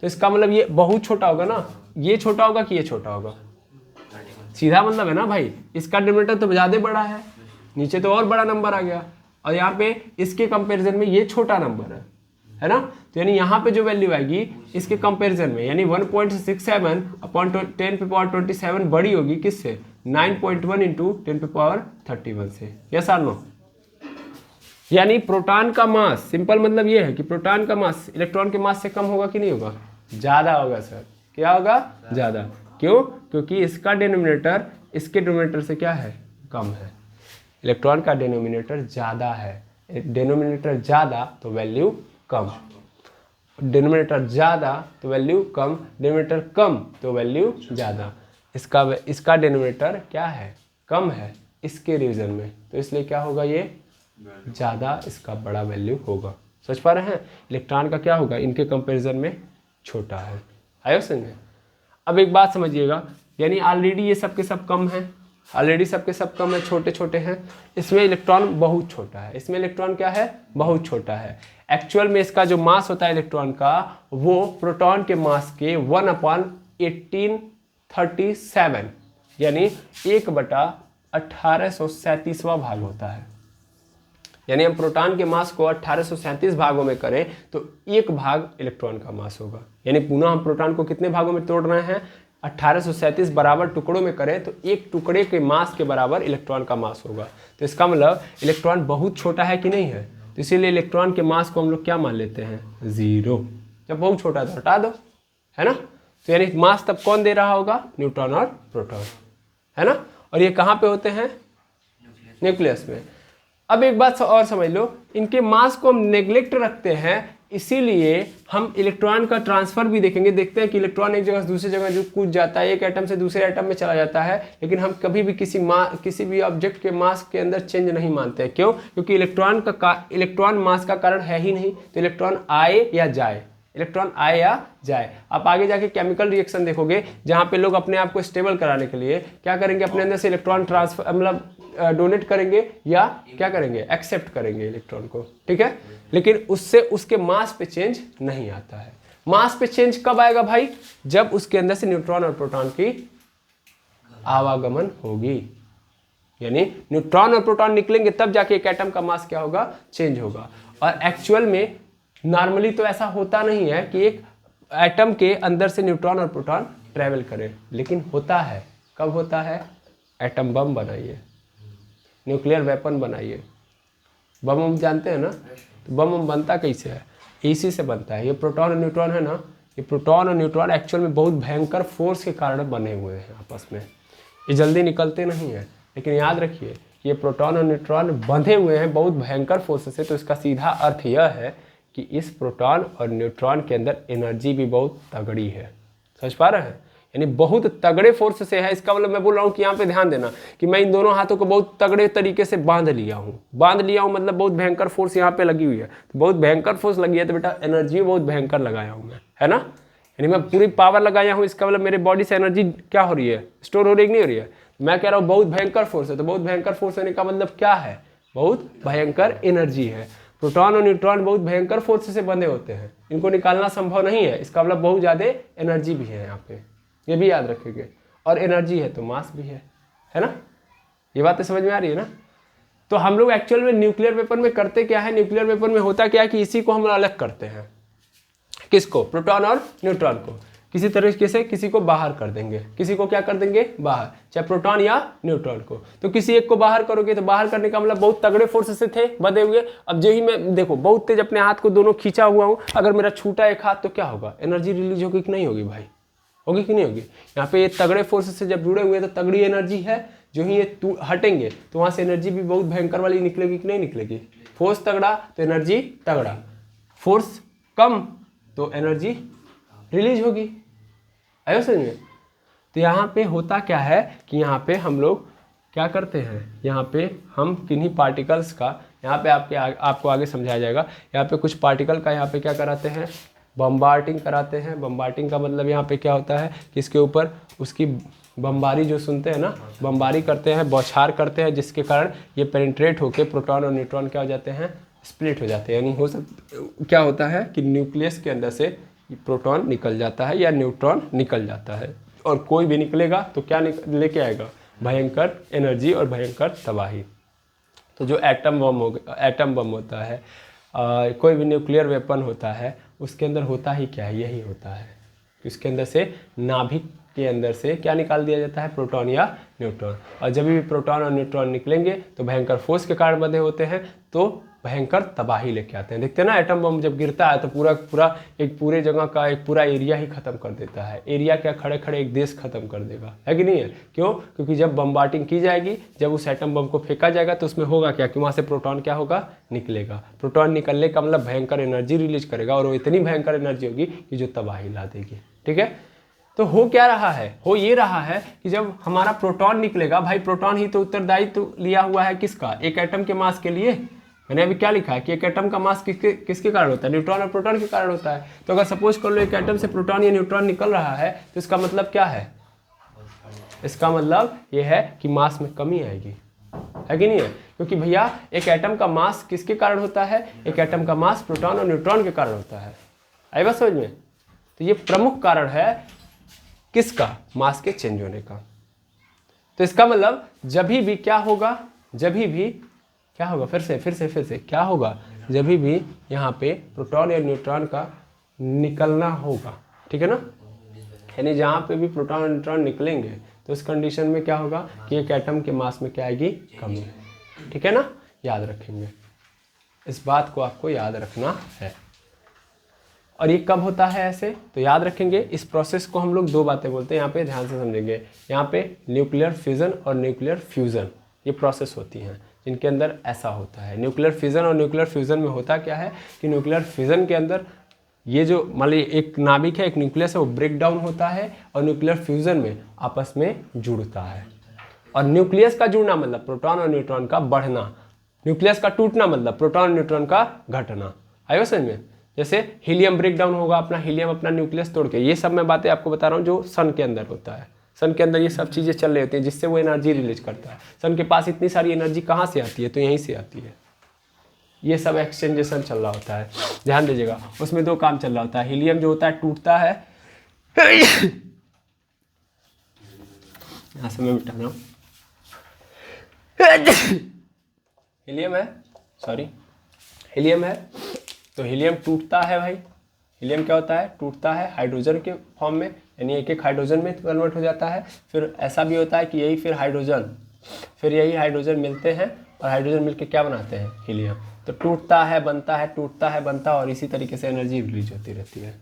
तो इसका मतलब ये बहुत छोटा होगा ना, ये छोटा होगा कि ये छोटा होगा, सीधा मतलब है ना भाई। इसका डिनोमिनेटर तो ज़्यादा बड़ा है, नीचे तो और बड़ा नंबर आ गया, और यहाँ पे इसके कंपेरिजन में ये छोटा नंबर है ना। तो यानी यहाँ पे जो वैल्यू आएगी इसके कंपैरिजन में, यानी 1.67/10 पे पावर 27 बड़ी होगी किससे, 9.1 इंटू 10 पे पावर 31 से। यस और नो। यानी प्रोटॉन का मास, सिंपल मतलब ये है कि प्रोटॉन का मास इलेक्ट्रॉन के मास से कम होगा कि नहीं होगा, ज़्यादा होगा सर। क्या होगा, ज़्यादा। क्यों, क्योंकि इसका डिनोमिनेटर इसके डिनोमिनेटर से क्या है, कम है। इलेक्ट्रॉन का डिनोमिनेटर ज़्यादा है, डिनोमिनेटर ज़्यादा तो वैल्यू कम। डिनोमिनेटर ज़्यादा तो वैल्यू कम, डिनोमिनेटर कम तो वैल्यू ज़्यादा। इसका डिनोमिनेटर क्या है, कम है इसके रिवीजन में, तो इसलिए क्या होगा, ये ज़्यादा, इसका बड़ा वैल्यू होगा। सोच पा रहे हैं, इलेक्ट्रॉन का क्या होगा इनके कंपैरिजन में छोटा है। आयो समझ में। अब एक बात समझिएगा, यानी ऑलरेडी ये सब के सब कम है, ऑलरेडी सब के सब कम है, छोटे छोटे हैं, इसमें इलेक्ट्रॉन बहुत छोटा है, इसमें इलेक्ट्रॉन क्या है, बहुत छोटा है। एक्चुअल में इसका जो मास होता है इलेक्ट्रॉन का, वो प्रोटॉन के मास के 1/1837 यानी 1/1837वां भाग होता है। यानी हम प्रोटॉन के मास को 1837 भागों में करें तो एक भाग इलेक्ट्रॉन का मास होगा। यानी पुनः हम प्रोटॉन को कितने भागों में तोड़ रहे हैं, 1837 बराबर टुकड़ों में करें तो एक टुकड़े के मास के बराबर इलेक्ट्रॉन का मास होगा। तो इसका मतलब इलेक्ट्रॉन बहुत छोटा है कि नहीं है, तो इसीलिए इलेक्ट्रॉन के मास को हम लोग क्या मान लेते हैं, 0। जब बहुत छोटा है तो हटा दो, है ना। तो यानी मास तब कौन दे रहा होगा, न्यूट्रॉन और प्रोटॉन, है ना। और ये कहाँ पे होते हैं, न्यूक्लियस में। अब एक बात और समझ लो, इनके मास को हम नेग्लेक्ट रखते हैं, इसीलिए हम इलेक्ट्रॉन का ट्रांसफर भी देखेंगे। देखते हैं कि इलेक्ट्रॉन एक जगह से दूसरी जगह जो कूद जाता है, एक एटम से दूसरे एटम में चला जाता है, लेकिन हम कभी भी किसी भी ऑब्जेक्ट के मास के अंदर चेंज नहीं मानते हैं। क्यों, क्योंकि इलेक्ट्रॉन मास का कारण है ही नहीं, तो इलेक्ट्रॉन आए या जाए, इलेक्ट्रॉन आए या जाए। आप आगे जाके केमिकल रिएक्शन देखोगे जहाँ पे लोग अपने आप को स्टेबल कराने के लिए क्या करेंगे, अपने अंदर से इलेक्ट्रॉन ट्रांसफर मतलब डोनेट करेंगे या क्या करेंगे, एक्सेप्ट करेंगे इलेक्ट्रॉन को, ठीक है। लेकिन उससे उसके मास पे चेंज नहीं आता है। मास पे चेंज कब आएगा भाई, जब उसके अंदर से न्यूट्रॉन और प्रोटॉन की आवागमन होगी। यानी न्यूट्रॉन और प्रोटॉन निकलेंगे तब जाके एक एटम का मास क्या होगा, चेंज होगा। और एक्चुअल में नॉर्मली तो ऐसा होता नहीं है कि एक एटम के अंदर से न्यूट्रॉन और प्रोटॉन ट्रेवल करें, लेकिन होता है। कब होता है, एटम बम बनाइए, न्यूक्लियर वेपन बनाइए। बम हम जानते हैं ना, तो बम बनता कैसे है, इसी से बनता है। ये प्रोटॉन और न्यूट्रॉन है ना, ये प्रोटॉन और न्यूट्रॉन एक्चुअल में बहुत भयंकर फोर्स के कारण बने हुए हैं आपस में। ये जल्दी निकलते नहीं हैं, लेकिन याद रखिए ये प्रोटॉन और न्यूट्रॉन बंधे हुए हैं बहुत भयंकर फोर्स से। तो इसका सीधा अर्थ यह है कि इस प्रोटॉन और न्यूट्रॉन के अंदर एनर्जी भी बहुत तगड़ी है। समझ पा रहे हैं, यानी बहुत तगड़े फोर्स से है। इसका मतलब मैं बोल रहा हूँ कि यहाँ पे ध्यान देना कि मैं इन दोनों हाथों को बहुत तगड़े तरीके से बांध लिया हूँ मतलब बहुत भयंकर फोर्स यहाँ पे लगी हुई है। तो बहुत भयंकर फोर्स लगी है तो बेटा एनर्जी बहुत भयंकर लगाया हूँ मैं, है ना। यानी मैं पूरी पावर लगाया हूँ, इसका मतलब मेरे बॉडी से एनर्जी क्या हो रही है, स्टोर हो रही नहीं हो रही है। मैं कह रहा हूँ बहुत भयंकर फोर्स है, तो बहुत भयंकर फोर्स होने का मतलब क्या है, बहुत भयंकर एनर्जी है। प्रोटॉन और न्यूट्रॉन बहुत भयंकर फोर्स से बंधे होते हैं, इनको निकालना संभव नहीं है। इसका मतलब बहुत ज़्यादा एनर्जी भी है यहाँ पे, ये भी याद रखेंगे। और एनर्जी है तो मास भी है ना। ये बात तो समझ में आ रही है ना। तो हम लोग एक्चुअल में न्यूक्लियर वेपन में करते क्या है, न्यूक्लियर वेपन में होता क्या है कि इसी को हम अलग करते हैं, किसको, प्रोटॉन और न्यूट्रॉन को। किसी तरीके से किसी को बाहर कर देंगे, किसी को क्या कर देंगे, बाहर, चाहे प्रोटॉन या न्यूट्रॉन को। तो किसी एक को बाहर करोगे तो बाहर करने का मतलब बहुत तगड़े फोर्स से थे बंधे हुए। अब जो ही मैं देखो बहुत तेज अपने हाथ को दोनों खींचा हुआ हूँ, अगर मेरा छूटा एक हाथ तो क्या होगा, एनर्जी रिलीज होगी कि नहीं होगी भाई, होगी कि नहीं होगी। यहाँ पे ये तगड़े फोर्स से जब जुड़े हुए तो तगड़ी एनर्जी है। जो ही ये हटेंगे तो वहाँ से एनर्जी भी बहुत भयंकर वाली निकलेगी कि नहीं निकलेगी। फोर्स तगड़ा तो एनर्जी तगड़ा, फोर्स कम तो एनर्जी रिलीज होगी। आयो समझ में। तो यहाँ पे होता क्या है कि यहाँ पे हम लोग क्या करते हैं, यहाँ पे हम किन्हीं पार्टिकल्स का, यहाँ पे आपको आगे समझाया जाएगा। यहाँ पे कुछ पार्टिकल का यहाँ पे क्या कराते हैं, बम्बार्टिंग कराते हैं। बम्बार्टिंग का मतलब यहाँ पे क्या होता है कि इसके ऊपर उसकी बमबारी जो सुनते हैं ना, बमबारी करते हैं, बौछार करते हैं, जिसके कारण ये पेनिट्रेट होकर प्रोटॉन और न्यूट्रॉन क्या हो जाते हैं, स्प्लिट हो जाते हैं। यानी क्या होता है कि न्यूक्लियस के अंदर से प्रोटॉन निकल जाता है या न्यूट्रॉन निकल जाता है, और कोई भी निकलेगा तो क्या लेके आएगा, भयंकर एनर्जी और भयंकर तबाही। तो जो एटम बम होता है, कोई भी न्यूक्लियर वेपन होता है, उसके अंदर होता ही क्या है, यही होता है कि उसके अंदर से नाभिक के अंदर से क्या निकाल दिया जाता है, प्रोटॉन या न्यूट्रॉन। और जब भी प्रोटॉन और न्यूट्रॉन निकलेंगे तो भयंकर फोर्स के कारण बंधे होते हैं, तो भयंकर तबाही लेके आते हैं। देखते हैं ना, एटम बम जब गिरता है तो पूरे जगह का एक पूरा एरिया ही खत्म कर देता है। एरिया क्या, खड़े खड़े एक देश खत्म कर देगा, है कि नहीं है। क्यों? क्योंकि जब बम्बार्डिंग की जाएगी, जब उस एटम बम को फेंका जाएगा तो उसमें होगा क्या कि वहाँ से प्रोटॉन क्या होगा, निकलेगा। प्रोटॉन निकलने का मतलब भयंकर एनर्जी रिलीज करेगा, और वो इतनी भयंकर एनर्जी होगी कि जो तबाही ला देगी। ठीक है, तो हो क्या रहा है, हो ये रहा है कि जब हमारा प्रोटॉन निकलेगा, भाई प्रोटॉन ही तो उत्तरदायित्व लिया हुआ है किसका, एक एटम के मास के लिए। मैंने अभी क्या लिखा है कि एक एटम का मास किसके कारण होता है, न्यूट्रॉन और प्रोटॉन के कारण होता है। तो अगर सपोज कर लो एक एटम से प्रोटॉन या न्यूट्रॉन निकल रहा है, तो इसका मतलब क्या है, इसका मतलब ये है कि मास में कमी आएगी, है कि नहीं है। क्योंकि भैया एक एटम का मास किसके कारण होता है, एक एटम का मास प्रोटॉन और न्यूट्रॉन के कारण होता है। आई बात समझ में। तो ये प्रमुख कारण है किसका, मास के चेंज होने का। तो इसका मतलब जब भी क्या होगा, जब भी क्या होगा, फिर से क्या होगा, जब भी यहाँ पे प्रोटॉन या न्यूट्रॉन का निकलना होगा, ठीक है ना, यानी जहाँ पे भी प्रोटॉन और न्यूट्रॉन निकलेंगे तो उस कंडीशन में क्या होगा कि एक एटम के मास में क्या आएगी, कमी। ठीक है ना, याद रखेंगे, इस बात को आपको याद रखना है। और ये कब होता है ऐसे, तो याद रखेंगे इस प्रोसेस को हम लोग दो बातें बोलते हैं, यहाँ पे ध्यान से समझेंगे। यहाँ पे न्यूक्लियर फिजन और न्यूक्लियर फ्यूजन ये प्रोसेस होती हैं जिनके अंदर ऐसा होता है। न्यूक्लियर फिजन और न्यूक्लियर फ्यूजन में होता क्या है कि न्यूक्लियर फिजन के अंदर ये जो मान लीजिए एक नाभिक है, एक न्यूक्लियस है, वो ब्रेक डाउन होता है, और न्यूक्लियर फ्यूजन में आपस में जुड़ता है। और न्यूक्लियस का जुड़ना मतलब प्रोटॉन और न्यूट्रॉन का बढ़ना, न्यूक्लियस का टूटना मतलब प्रोटॉन और न्यूट्रॉन का घटना। आयो समझ में। जैसे हीलियम ब्रेक डाउन होगा, अपना हीलियम अपना न्यूक्लियस तोड़ के, ये सब मैं बातें आपको बता रहा हूँ जो सन के अंदर होता है। सन के अंदर ये सब चीज़ें चल रही होती हैं जिससे वो एनर्जी रिलीज करता है। सन के पास इतनी सारी एनर्जी कहाँ से आती है, तो यहीं से आती है। ये सब एक्सचेंजेशन चल रहा होता है, ध्यान दीजिएगा। उसमें दो काम चल रहा होता है, हीलियम जो होता है टूटता है, यहाँ से मैं मिटा रहा हूँ, हीलियम है, सॉरी हीलियम है, तो हीलियम टूटता है भाई। हीलियम क्या होता है, टूटता है हाइड्रोजन के फॉर्म में, यानी एक एक हाइड्रोजन में कन्वर्ट हो जाता है। फिर ऐसा भी होता है कि यही फिर यही हाइड्रोजन मिलते हैं, और हाइड्रोजन मिलके क्या बनाते हैं, हीलियम। तो टूटता है बनता है, टूटता है बनता है, और इसी तरीके से एनर्जी रिलीज होती रहती है।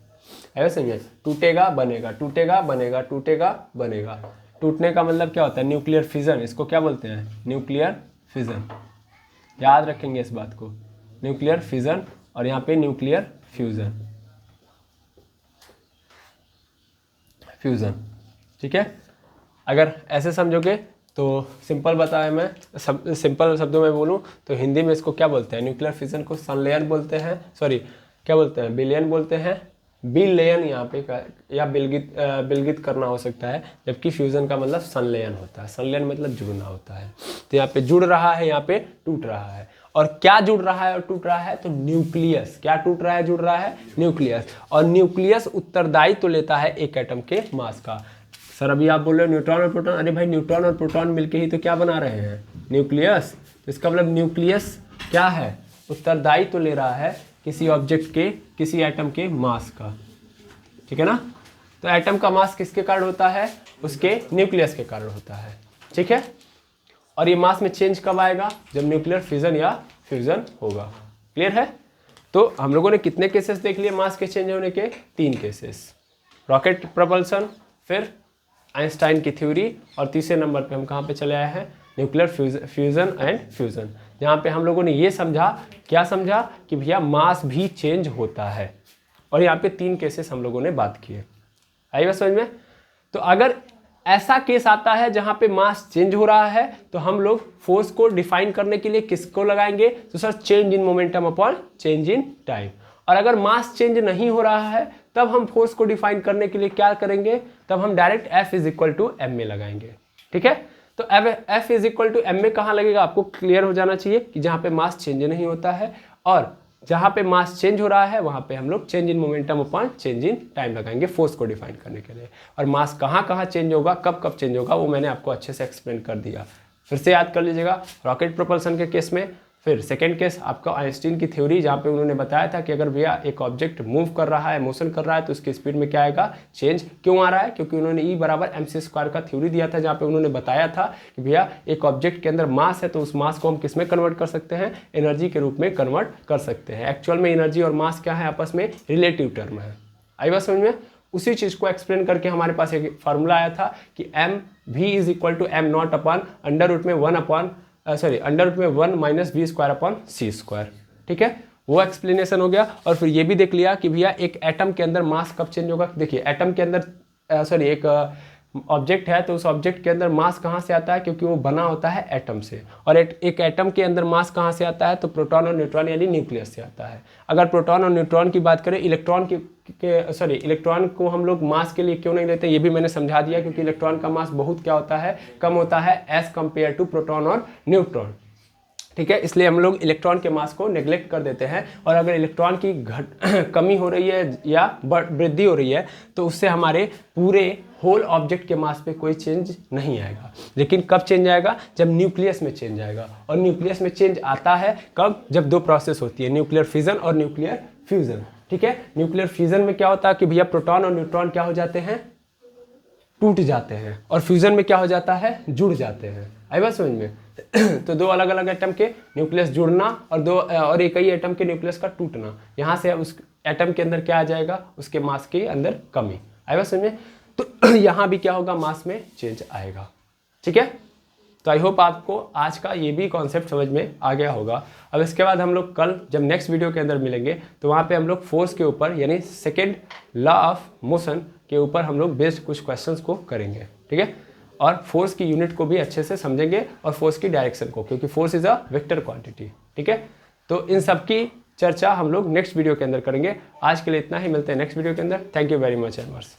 ऐसा समझिए, टूटेगा बनेगा, टूटेगा बनेगा, टूटेगा बनेगा। टूटने का मतलब क्या होता है, न्यूक्लियर फिजन, इसको क्या बोलते हैं, न्यूक्लियर फिजन। याद रखेंगे इस बात को, न्यूक्लियर फिजन, और यहाँ पे न्यूक्लियर फ्यूजन, ठीक है। अगर ऐसे समझोगे तो सिंपल बताया मैं, सिंपल शब्दों में बोलूँ तो हिंदी में इसको क्या बोलते हैं, न्यूक्लियर फिजन को संलयन बोलते हैं, सॉरी क्या बोलते हैं, विलयन बोलते हैं, विलयन यहाँ पे या विलगित करना हो सकता है, जबकि फ्यूजन का मतलब संलयन होता है। संलयन मतलब जुड़ना होता है। तो यहाँ पे जुड़ रहा है, यहाँ पे टूट रहा है। और क्या जुड़ रहा है और टूट रहा है, तो न्यूक्लियस। क्या टूट रहा है, जुड़ रहा है, न्यूक्लियस। और न्यूक्लियस उत्तरदायित्व तो लेता है एक एटम के मास का। सर अभी आप बोल रहे हो न्यूट्रॉन और प्रोटॉन, अरे भाई न्यूट्रॉन और प्रोटॉन मिलके ही तो क्या बना रहे हैं, न्यूक्लियस। तो इसका मतलब न्यूक्लियस क्या है, उत्तरदायित्व तो ले रहा है किसी ऑब्जेक्ट के, किसी एटम के मास का, ठीक है ना। तो एटम का मास किसके कारण होता है, उसके न्यूक्लियस के कारण होता है, ठीक है। और ये मास में चेंज कब आएगा, जब न्यूक्लियर फिजन या फ्यूजन होगा। क्लियर है। तो हम लोगों ने कितने केसेस देख लिए मास के चेंज होने के, 3 केसेस, रॉकेट प्रपल्सन, फिर आइंस्टाइन की थ्योरी, और तीसरे नंबर पे हम कहाँ पे चले आए हैं, न्यूक्लियर फ्यूजन एंड फ्यूजन, जहाँ पे हम लोगों ने ये समझा, क्या समझा कि भैया मास भी चेंज होता है। और यहाँ पे 3 केसेस हम लोगों ने बात किए। आई बात समझ में। तो अगर ऐसा केस आता है जहाँ पे मास चेंज हो रहा है, तो हम लोग फोर्स को डिफाइन करने के लिए किसको लगाएंगे, तो sir change in momentum upon change in time. और अगर मास चेंज नहीं हो रहा है तब हम फोर्स को डिफाइन करने के लिए क्या करेंगे, तब हम डायरेक्ट F = m में लगाएंगे, ठीक है। तो F = m में कहाँ लगेगा, आपको क्लियर हो जाना चाहिए कि जहाँ पे मास चेंज नहीं होता है, और जहाँ पे मास चेंज हो रहा है वहाँ पे हम लोग change in momentum upon change in time लगाएंगे फोर्स को डिफाइन करने के लिए। और मास कहाँ कहाँ चेंज होगा, कब कब चेंज होगा, वो मैंने आपको अच्छे से एक्सप्लेन कर दिया। फिर से याद कर लीजिएगा, रॉकेट प्रोपल्सन के केस में फिर सेकेंड केस आपका आइंस्टीन की थ्योरी, जहाँ पे उन्होंने बताया था कि अगर भैया एक ऑब्जेक्ट मूव कर रहा है, मोशन कर रहा है, तो उसकी स्पीड में क्या आएगा, चेंज क्यों आ रहा है, क्योंकि उन्होंने E बराबर mc² का थ्योरी दिया था, जहाँ पे उन्होंने बताया था कि भैया एक ऑब्जेक्ट के अंदर मास है तो उस मास को हम किस में कन्वर्ट कर सकते हैं, एनर्जी के रूप में कन्वर्ट कर सकते हैं। एक्चुअल में एनर्जी और मास क्या है, आपस में रिलेटिव टर्म है। आई बात समझ में? उसी चीज़ को एक्सप्लेन करके हमारे पास एक फार्मूला आया था कि mv is equal to m0 upon under root में 1 माइनस v² अपॉन c²। ठीक है, वो एक्सप्लेनेशन हो गया। और फिर ये भी देख लिया कि भैया एक एटम के अंदर मास कब चेंज होगा। देखिए एटम के अंदर एक ऑब्जेक्ट है तो उस ऑब्जेक्ट के अंदर मास कहाँ से आता है, क्योंकि वो बना होता है एटम से। और एक एटम के अंदर मास कहाँ से आता है, तो प्रोटॉन और न्यूट्रॉन यानी न्यूक्लियस से आता है। अगर प्रोटॉन और न्यूट्रॉन की बात करें, इलेक्ट्रॉन को हम लोग मास के लिए क्यों नहीं लेते, ये भी मैंने समझा दिया, क्योंकि इलेक्ट्रॉन का मास बहुत क्या होता है, कम होता है एज कंपेयर टू प्रोटॉन और न्यूट्रॉन। ठीक है, इसलिए हम लोग इलेक्ट्रॉन के मास को नेग्लेक्ट कर देते हैं। और अगर इलेक्ट्रॉन की कमी हो रही है या वृद्धि हो रही है तो उससे हमारे पूरे होल ऑब्जेक्ट के मास पे कोई चेंज नहीं आएगा। लेकिन कब चेंज आएगा, जब न्यूक्लियस में चेंज आएगा। और न्यूक्लियस में चेंज आता है कब, जब दो प्रोसेस होती है, न्यूक्लियर फिजन और न्यूक्लियर फ्यूजन। ठीक है, न्यूक्लियर फिजन में क्या होता है कि भैया प्रोटॉन और न्यूट्रॉन क्या हो जाते हैं, टूट जाते हैं। और फ्यूजन में क्या हो जाता है, जुड़ जाते हैं। आई बात समझ में? तो दो अलग अलग एटम के न्यूक्लियस जुड़ना और एक ही एटम के न्यूक्लियस का टूटना, यहाँ से उस एटम के अंदर क्या आ जाएगा, उसके मास के अंदर कमी। आई बात समझ में? तो यहाँ भी क्या होगा, मास में चेंज आएगा। ठीक है, तो आई होप आपको आज का ये भी कॉन्सेप्ट समझ में आ गया होगा। अब इसके बाद हम लोग कल जब नेक्स्ट वीडियो के अंदर मिलेंगे तो वहाँ पे हम लोग फोर्स के ऊपर यानी सेकेंड लॉ ऑफ मोशन के ऊपर हम लोग बेस्ड कुछ क्वेश्चंस को करेंगे। ठीक है, और फोर्स की यूनिट को भी अच्छे से समझेंगे और फोर्स की डायरेक्शन को, क्योंकि force is a vector quantity. ठीक है, तो इन सब की चर्चा हम लोग नेक्स्ट वीडियो के अंदर करेंगे। आज के लिए इतना ही, मिलते हैं नेक्स्ट वीडियो के अंदर। Thank you very much adverse.